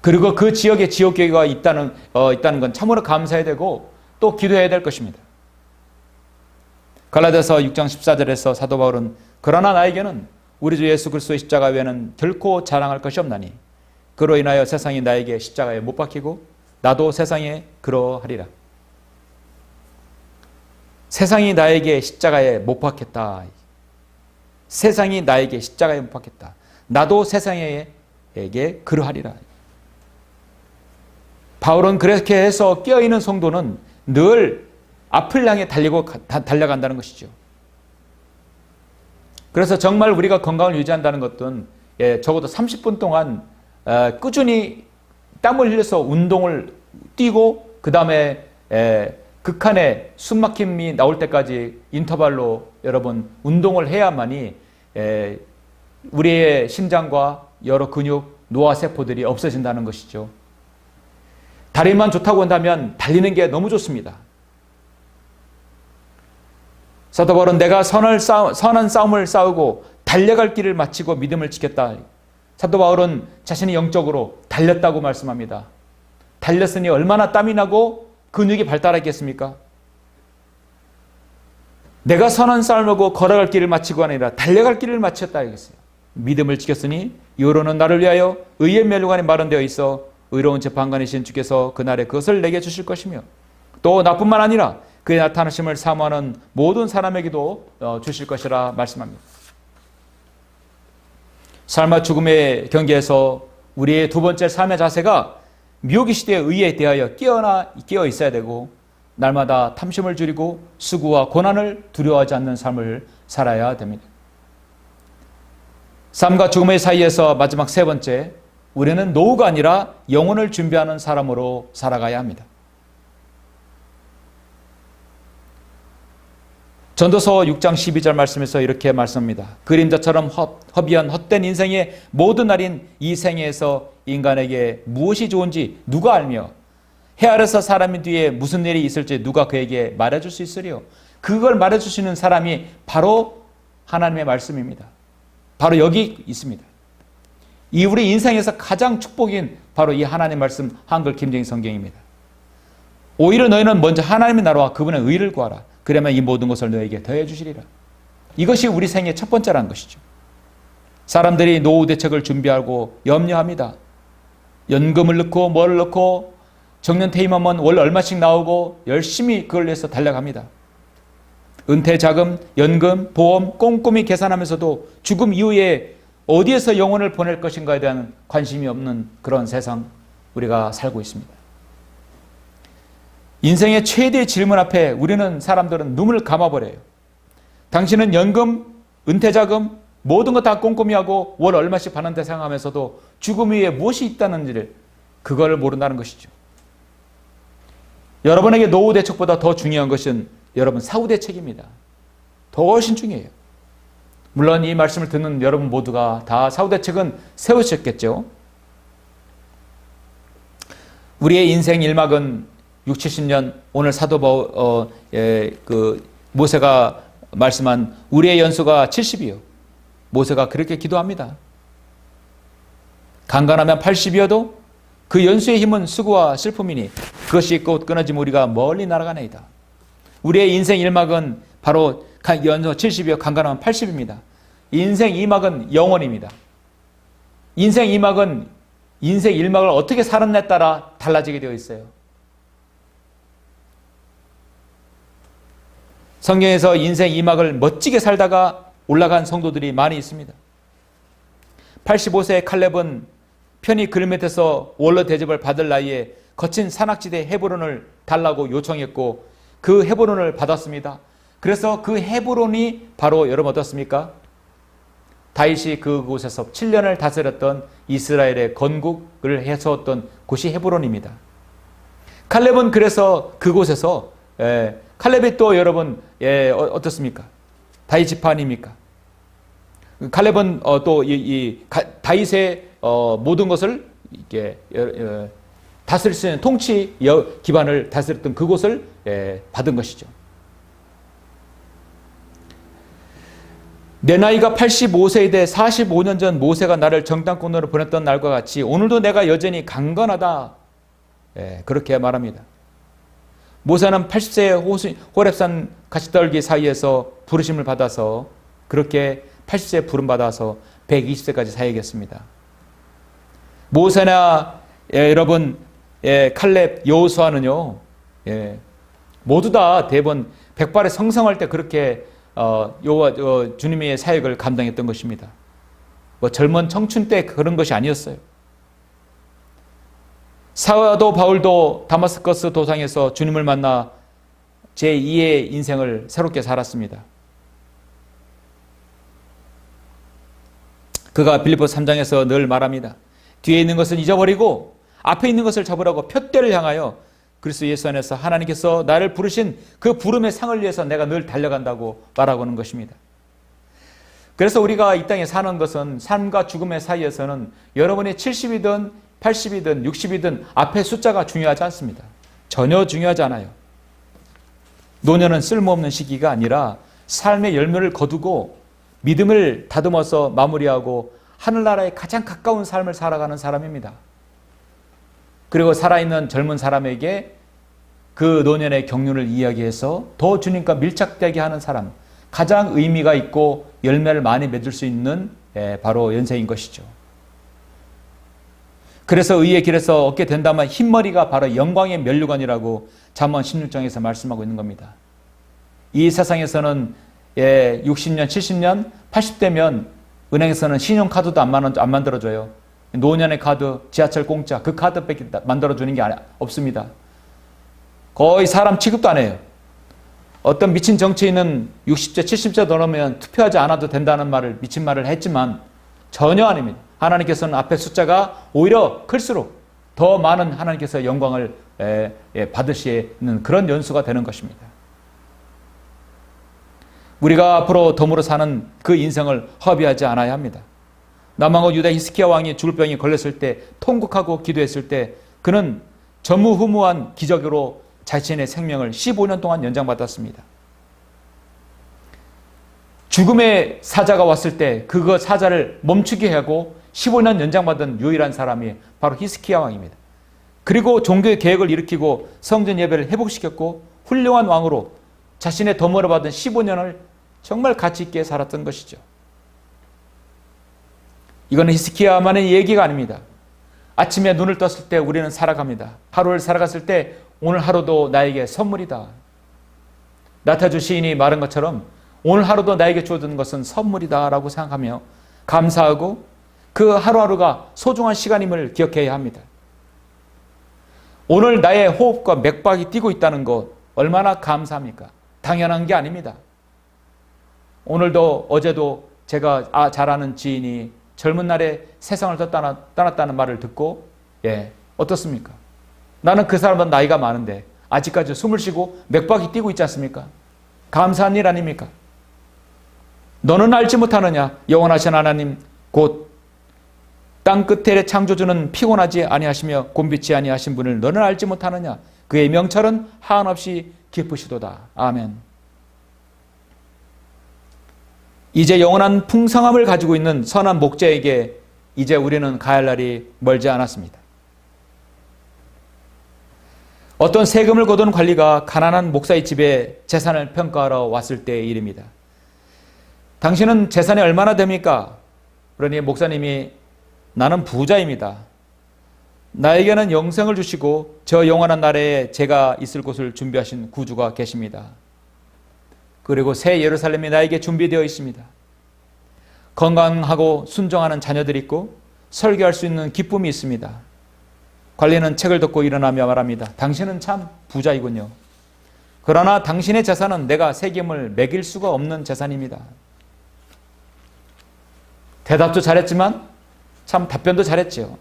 B: 그리고 그 지역에 지역교회가 있다는 건 참으로 감사해야 되고 또 기도해야 될 것입니다. 갈라디아서 6장 14절에서 사도 바울은 그러나 나에게는 우리 주 예수 그리스도의 십자가 외에는 결코 자랑할 것이 없나니 그로 인하여 세상이 나에게 십자가에 못 박히고 나도 세상에 그러하리라. 세상이 나에게 십자가에 못 박혔다. 세상이 나에게 십자가에 못 박혔다. 나도 세상에게 그러하리라. 바울은 그렇게 해서 깨어있는 성도는 늘 앞을 향해 달려간다는 것이죠. 그래서 정말 우리가 건강을 유지한다는 것은 적어도 30분 동안 꾸준히 땀을 흘려서 운동을 뛰고 그 다음에 극한의 숨막힘이 나올 때까지 인터벌로 여러분 운동을 해야만이 우리의 심장과 여러 근육, 노화세포들이 없어진다는 것이죠. 다리만 좋다고 한다면 달리는 게 너무 좋습니다. 사도 바울은 내가 선한 싸움을 싸우고 달려갈 길을 마치고 믿음을 지켰다. 사도 바울은 자신이 영적으로 달렸다고 말씀합니다. 달렸으니 얼마나 땀이 나고 근육이 발달하겠습니까? 내가 선한 싸움을 하고 걸어갈 길을 마치고 아니라 달려갈 길을 마쳤다. 이겠어요. 믿음을 지켰으니 이후로는 나를 위하여 의의 면류관이 마련되어 있어 의로운 재판관이신 주께서 그날에 그것을 내게 주실 것이며 또 나뿐만 아니라 그의 나타나심을 사모하는 모든 사람에게도 주실 것이라 말씀합니다. 삶과 죽음의 경계에서 우리의 두 번째 삶의 자세가 미혹의 시대의 의에 대하여 깨어 있어야 되고 날마다 탐심을 줄이고 수고와 고난을 두려워하지 않는 삶을 살아야 됩니다. 삶과 죽음의 사이에서 마지막 세 번째, 우리는 노후가 아니라 영혼을 준비하는 사람으로 살아가야 합니다. 전도서 6장 12절 말씀에서 이렇게 말씀합니다. 그림자처럼 허비한 헛된 인생의 모든 날인 이 생애에서 인간에게 무엇이 좋은지 누가 알며 해 아래서 사람의 뒤에 무슨 일이 있을지 누가 그에게 말해줄 수 있으리요. 그걸 말해주시는 사람이 바로 하나님의 말씀입니다. 바로 여기 있습니다. 이 우리 인생에서 가장 축복인 바로 이 하나님의 말씀 한글 김정희 성경입니다. 오히려 너희는 먼저 하나님의 나라와 그분의 의를 구하라. 그러면 이 모든 것을 너에게 더해 주시리라. 이것이 우리 생의 첫 번째라는 것이죠. 사람들이 노후 대책을 준비하고 염려합니다. 연금을 넣고 뭘 넣고 정년 퇴임하면 월 얼마씩 나오고 열심히 그걸 위해서 달려갑니다. 은퇴 자금, 연금, 보험 꼼꼼히 계산하면서도 죽음 이후에 어디에서 영혼을 보낼 것인가에 대한 관심이 없는 그런 세상 우리가 살고 있습니다. 인생의 최대의 질문 앞에 우리는 사람들은 눈을 감아버려요. 당신은 연금, 은퇴자금 모든 거 다 꼼꼼히 하고 월 얼마씩 받는다 생각하면서도 죽음 위에 무엇이 있다는지를 그걸 모른다는 것이죠. 여러분에게 노후 대책보다 더 중요한 것은 여러분 사후 대책입니다. 더 훨씬 중요해요. 물론 이 말씀을 듣는 여러분 모두가 다 사후 대책은 세우셨겠죠. 우리의 인생 일막은 6, 70년 오늘 사도 모세가 말씀한 우리의 연수가 70이요. 모세가 그렇게 기도합니다. 강간하면 80이어도 그 연수의 힘은 수고와 슬픔이니 그것이 곧 끊어지면 우리가 멀리 날아가나이다. 우리의 인생 1막은 바로 연수 70이요. 강간하면 80입니다. 인생 2막은 영원입니다. 인생 2막은 인생 1막을 어떻게 살았냐에 따라 달라지게 되어 있어요. 성경에서 인생 2막을 멋지게 살다가 올라간 성도들이 많이 있습니다. 85세의 칼렙은 편히 글 밑에서 원로 대접을 받을 나이에 거친 산악지대 헤브론을 달라고 요청했고 그 헤브론을 받았습니다. 그래서 그 헤브론이 바로 여러분 어떻습니까? 다윗이 그곳에서 7년을 다스렸던 이스라엘의 건국을 해서었던 곳이 헤브론입니다. 칼렙은 그래서 그곳에서 칼렙이 또 여러분 어떻습니까? 다윗 지파 아닙니까? 칼렙은 또 다윗의 모든 것을 이렇게 다스릴 수 있는 통치 기반을 다스렸던 그곳을 받은 것이죠. 내 나이가 85세에 대해 45년 전 모세가 나를 정탐꾼으로 보냈던 날과 같이 오늘도 내가 여전히 강건하다. 그렇게 말합니다. 모세는 80세의 호렙산 가시떨기 사이에서 부르심을 받아서 그렇게 80세 부름받아서 120세까지 사역했습니다. 모세나 여러분 칼렙 여호수아는요 모두 다 대부분 백발의 성성할 때 그렇게 주님의 사역을 감당했던 것입니다. 뭐 젊은 청춘 때 그런 것이 아니었어요. 사도 바울도 다마스커스 도상에서 주님을 만나 제2의 인생을 새롭게 살았습니다. 그가 빌립보 3장에서 늘 말합니다. 뒤에 있는 것은 잊어버리고 앞에 있는 것을 잡으라고 푯대를 향하여 그리스도 예수 안에서 하나님께서 나를 부르신 그 부름의 상을 위해서 내가 늘 달려간다고 말하고 있는 것입니다. 그래서 우리가 이 땅에 사는 것은 삶과 죽음의 사이에서는 여러분이 70이든 80이든 60이든 앞에 숫자가 중요하지 않습니다. 전혀 중요하지 않아요. 노년은 쓸모없는 시기가 아니라 삶의 열매를 거두고 믿음을 다듬어서 마무리하고 하늘나라에 가장 가까운 삶을 살아가는 사람입니다. 그리고 살아있는 젊은 사람에게 그 노년의 경륜을 이야기해서 더 주님과 밀착되게 하는 사람, 가장 의미가 있고 열매를 많이 맺을 수 있는 바로 연세인 것이죠. 그래서 의의 길에서 얻게 된다면 흰머리가 바로 영광의 면류관이라고 잠언 16장에서 말씀하고 있는 겁니다. 이 세상에서는 60년, 70년, 80대면 은행에서는 신용카드도 안 만들어줘요. 노년의 카드, 지하철 공짜, 그 카드밖에 만들어주는 게 없습니다. 거의 사람 취급도 안 해요. 어떤 미친 정치인은 60세, 70세 넘으면 투표하지 않아도 된다는 말을, 미친 말을 했지만 전혀 아닙니다. 하나님께서는 앞에 숫자가 오히려 클수록 더 많은 하나님께서 영광을 받으시는 그런 연수가 되는 것입니다. 우리가 앞으로 덤으로 사는 그 인생을 허비하지 않아야 합니다. 남왕국 유다 히스기야 왕이 죽을 병이 걸렸을 때, 통곡하고 기도했을 때 그는 전무후무한 기적으로 자신의 생명을 15년 동안 연장받았습니다. 죽음의 사자가 왔을 때 그거 사자를 멈추게 하고 15년 연장받은 유일한 사람이 바로 히스기야 왕입니다. 그리고 종교의 개혁을 일으키고 성전 예배를 회복시켰고 훌륭한 왕으로 자신의 덤으로 받은 15년을 정말 가치 있게 살았던 것이죠. 이거는 히스기야만의 얘기가 아닙니다. 아침에 눈을 떴을 때 우리는 살아갑니다. 하루를 살아갔을 때 오늘 하루도 나에게 선물이다. 나타주 시인이 말한 것처럼 오늘 하루도 나에게 주어진 것은 선물이다 라고 생각하며 감사하고 그 하루하루가 소중한 시간임을 기억해야 합니다. 오늘 나의 호흡과 맥박이 뛰고 있다는 것 얼마나 감사합니까? 당연한 게 아닙니다. 오늘도 어제도 제가 잘 아는 지인이 젊은 날에 세상을 떠났다는 말을 듣고 어떻습니까? 나는 그 사람보다 나이가 많은데 아직까지 숨을 쉬고 맥박이 뛰고 있지 않습니까? 감사한 일 아닙니까? 너는 알지 못하느냐? 영원하신 하나님 곧 땅 끝에 창조주는 피곤하지 아니하시며 곤비치 아니하신 분을 너는 알지 못하느냐? 그의 명철은 한없이 깊으시도다. 아멘. 이제 영원한 풍성함을 가지고 있는 선한 목자에게 이제 우리는 가야 할 날이 멀지 않았습니다. 어떤 세금을 거둔 관리가 가난한 목사의 집에 재산을 평가하러 왔을 때의 일입니다. 당신은 재산이 얼마나 됩니까? 그러니 목사님이 나는 부자입니다. 나에게는 영생을 주시고 저 영원한 나라에 제가 있을 곳을 준비하신 구주가 계십니다. 그리고 새 예루살렘이 나에게 준비되어 있습니다. 건강하고 순종하는 자녀들이 있고 설교할 수 있는 기쁨이 있습니다. 관리는 책을 덮고 일어나며 말합니다. 당신은 참 부자이군요. 그러나 당신의 재산은 내가 세금을 매길 수가 없는 재산입니다. 대답도 잘했지만 참 답변도 잘했죠.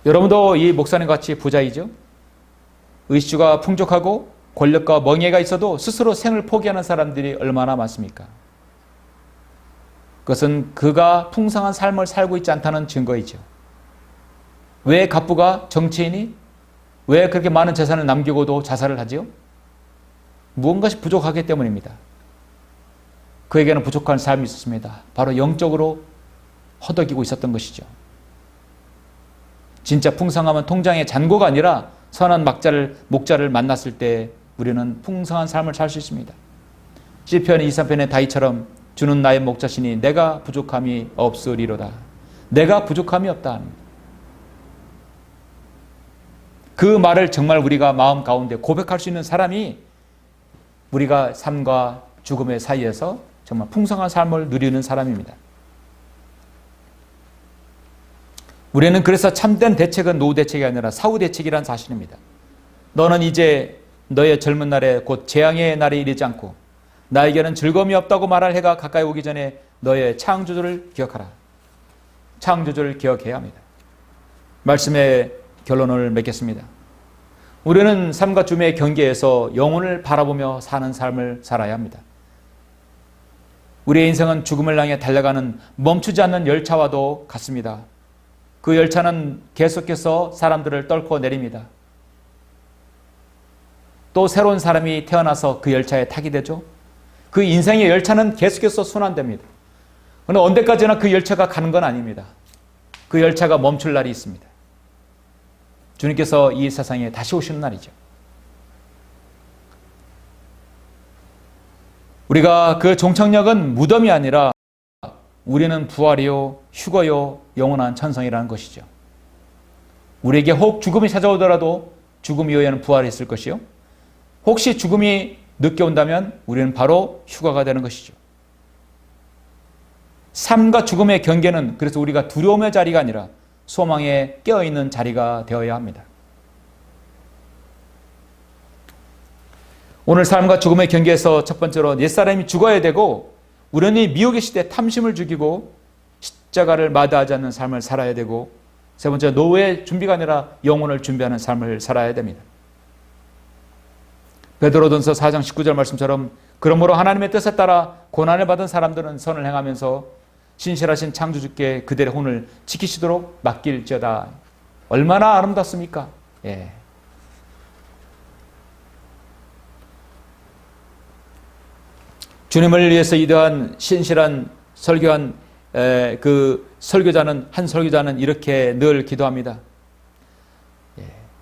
B: 여러분도 이 목사님 같이 부자이죠? 의식주가 풍족하고 권력과 명예가 있어도 스스로 생을 포기하는 사람들이 얼마나 많습니까? 그것은 그가 풍성한 삶을 살고 있지 않다는 증거이죠. 왜 갑부가 정치인이 왜 그렇게 많은 재산을 남기고도 자살을 하지요? 무언가시 부족하기 때문입니다. 그에게는 부족한 삶이 있었습니다. 바로 영적으로 허덕이고 있었던 것이죠. 진짜 풍성함은 통장의 잔고가 아니라 선한 목자를 만났을 때 우리는 풍성한 삶을 살 수 있습니다. 시편 23편의 다윗처럼 주는 나의 목자시니 내가 부족함이 없으리로다. 내가 부족함이 없다. 그 말을 정말 우리가 마음 가운데 고백할 수 있는 사람이 우리가 삶과 죽음의 사이에서 정말 풍성한 삶을 누리는 사람입니다. 우리는 그래서 참된 대책은 노후 대책이 아니라 사후 대책이란 사실입니다. 너는 이제 너의 젊은 날에 곧 재앙의 날이 이르지 않고 나에게는 즐거움이 없다고 말할 해가 가까이 오기 전에 너의 창조주를 기억하라. 창조주를 기억해야 합니다. 말씀의 결론을 맺겠습니다. 우리는 삶과 죽음의 경계에서 영혼을 바라보며 사는 삶을 살아야 합니다. 우리의 인생은 죽음을 향해 달려가는 멈추지 않는 열차와도 같습니다. 그 열차는 계속해서 사람들을 떨고 내립니다. 또 새로운 사람이 태어나서 그 열차에 타게 되죠. 그 인생의 열차는 계속해서 순환됩니다. 그러나 언제까지나 그 열차가 가는 건 아닙니다. 그 열차가 멈출 날이 있습니다. 주님께서 이 세상에 다시 오시는 날이죠. 우리가 그 종착역은 무덤이 아니라 우리는 부활이요 휴거요 영원한 천성이라는 것이죠. 우리에게 혹 죽음이 찾아오더라도 죽음 이후에는 부활이 있을 것이요. 혹시 죽음이 늦게 온다면 우리는 바로 휴거가 되는 것이죠. 삶과 죽음의 경계는 그래서 우리가 두려움의 자리가 아니라 소망에 깨어있는 자리가 되어야 합니다. 오늘 삶과 죽음의 경계에서 첫 번째로 옛사람이 죽어야 되고 우연히 미혹의 시대에 탐심을 죽이고 십자가를 마다하지 않는 삶을 살아야 되고 세 번째 노후의 준비가 아니라 영혼을 준비하는 삶을 살아야 됩니다. 베드로전서 4장 19절 말씀처럼 그러므로 하나님의 뜻에 따라 고난을 받은 사람들은 선을 행하면서 신실하신 창조주께 그들의 혼을 지키시도록 맡길지어다. 얼마나 아름답습니까? 예. 주님을 위해서 이러한 신실한 설교한 그 설교자는 한 설교자는 이렇게 늘 기도합니다.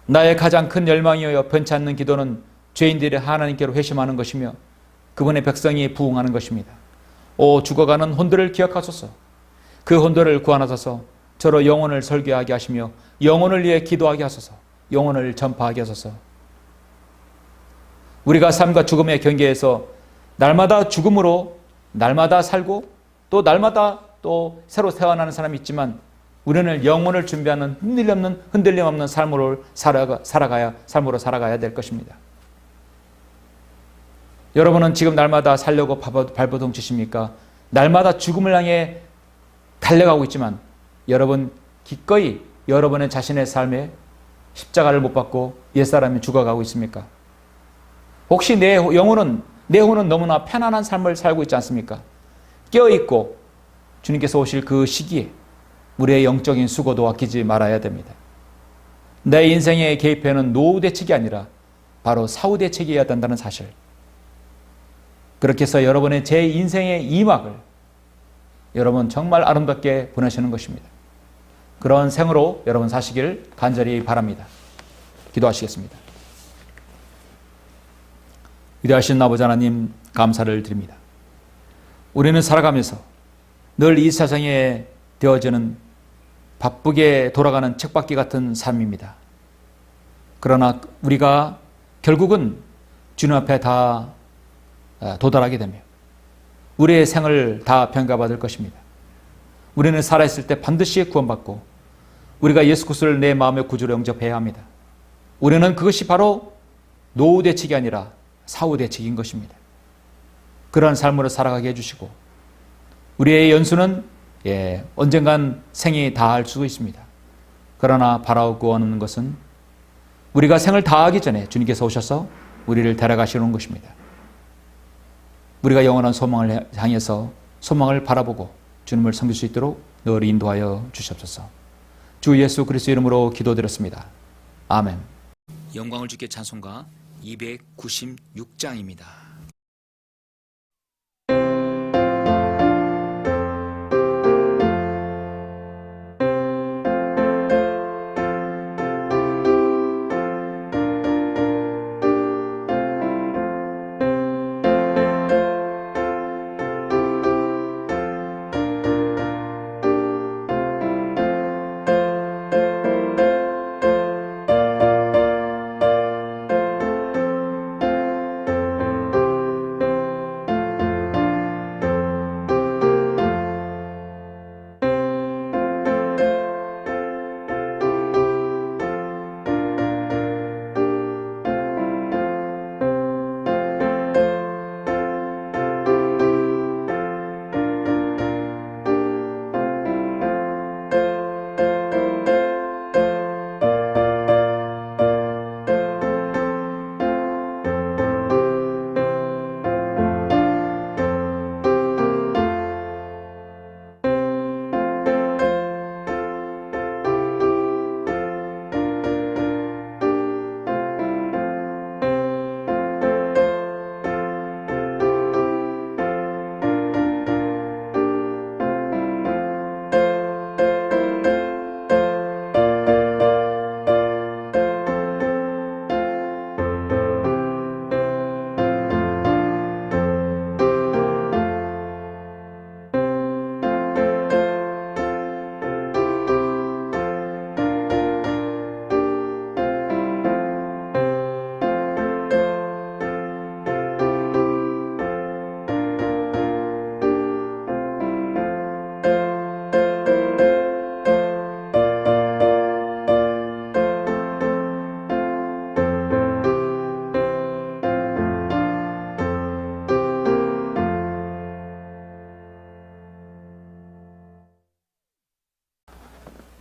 B: 나의 가장 큰 열망이여 변치 않는 기도는 죄인들이 하나님께로 회심하는 것이며 그분의 백성이 부흥하는 것입니다. 오 죽어가는 혼들을 기억하소서. 그 혼들을 구원하소서. 저로 영혼을 설교하게 하시며 영혼을 위해 기도하게 하소서. 영혼을 전파하게 하소서. 우리가 삶과 죽음의 경계에서 날마다 죽음으로 날마다 살고 또 날마다 또 새로 태어나는 사람이 있지만 우리는 영혼을 준비하는 흔들림 없는 삶으로 살아가야 될 것입니다. 여러분은 지금 날마다 살려고 발버둥 치십니까? 날마다 죽음을 향해 달려가고 있지만 여러분 기꺼이 여러분의 자신의 삶에 십자가를 못 받고 옛사람이 죽어가고 있습니까? 혹시 내 혼은 너무나 편안한 삶을 살고 있지 않습니까? 깨어있고 주님께서 오실 그 시기에 우리의 영적인 수고도 아끼지 말아야 됩니다. 내 인생에 개입하는 노후 대책이 아니라 바로 사후 대책이어야 된다는 사실. 그렇게 해서 여러분의 제 인생의 2막을 여러분 정말 아름답게 보내시는 것입니다. 그런 생으로 여러분 사시길 간절히 바랍니다. 기도하시겠습니다. 위대하신 아버지 하나님 감사를 드립니다. 우리는 살아가면서 늘 이 세상에 되어지는 바쁘게 돌아가는 쳇바퀴 같은 삶입니다. 그러나 우리가 결국은 주님 앞에 다 도달하게 되며 우리의 생을 다 평가받을 것입니다. 우리는 살아있을 때 반드시 구원받고 우리가 예수 그리스도를 내 마음의 구주로 영접해야 합니다. 우리는 그것이 바로 노후 대책이 아니라 사후 대책인 것입니다. 그러한 삶으로 살아가게 해주시고 우리의 연수는 언젠간 생이 다할 수도 있습니다. 그러나 바라고 원하는 것은 우리가 생을 다하기 전에 주님께서 오셔서 우리를 데려가시는 것입니다. 우리가 영원한 소망을 향해서 소망을 바라보고 주님을 섬길 수 있도록 늘 인도하여 주시옵소서. 주 예수 그리스도 이름으로 기도드렸습니다. 아멘.
A: 영광을 주께 찬송가 296장입니다.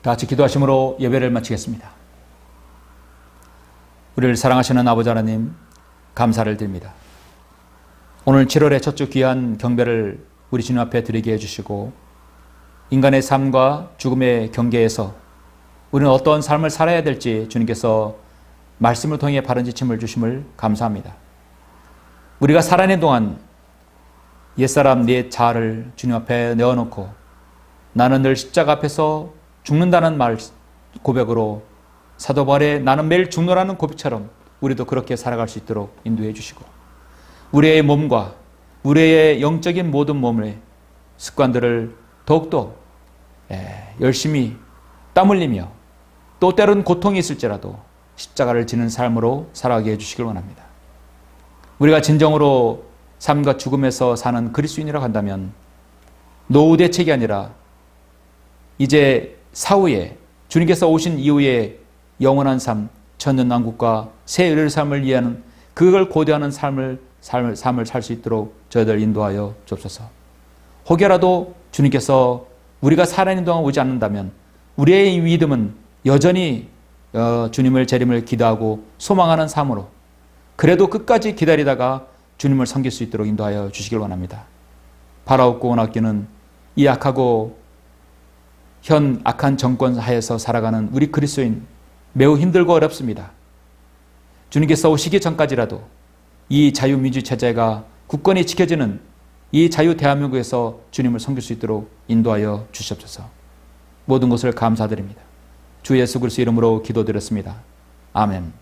B: 다 같이 기도하심으로 예배를 마치겠습니다. 우리를 사랑하시는 아버지 하나님, 감사를 드립니다. 오늘 7월의 첫 주 귀한 경배를 우리 주님 앞에 드리게 해주시고, 인간의 삶과 죽음의 경계에서 우리는 어떤 삶을 살아야 될지 주님께서 말씀을 통해 바른 지침을 주심을 감사합니다. 우리가 살아있는 동안 옛사람 내 자아를 주님 앞에 내어놓고 나는 늘 십자가 앞에서 죽는다는 말 고백으로 사도 바울의 나는 매일 죽노라는 고백처럼 우리도 그렇게 살아갈 수 있도록 인도해 주시고, 우리의 몸과 우리의 영적인 모든 몸의 습관들을 더욱더 열심히 땀 흘리며 또 때로는 고통이 있을지라도 십자가를 지는 삶으로 살아가게 해주시길 원합니다. 우리가 진정으로 삶과 죽음에서 사는 그리스도인이라고 한다면 노후 대책이 아니라 이제 사후에 주님께서 오신 이후에 영원한 삶, 천년왕국과 새 의를 삶을 이해하는 그걸 고대하는 삶을 살 수 있도록 저희들 인도하여 주옵소서. 혹여라도 주님께서 우리가 살아있는 동안 오지 않는다면 우리의 믿음은 여전히 주님을 재림을 기도하고 소망하는 삶으로 그래도 끝까지 기다리다가 주님을 섬길 수 있도록 인도하여 주시길 원합니다. 바라옵고 원하기는 이 악하고 현 악한 정권 하에서 살아가는 우리 그리스도인 매우 힘들고 어렵습니다. 주님께서 오시기 전까지라도 이 자유민주 체제가 굳건히 지켜지는 이 자유 대한민국에서 주님을 섬길 수 있도록 인도하여 주시옵소서. 모든 것을 감사드립니다. 주 예수 그리스도 이름으로 기도드렸습니다. 아멘.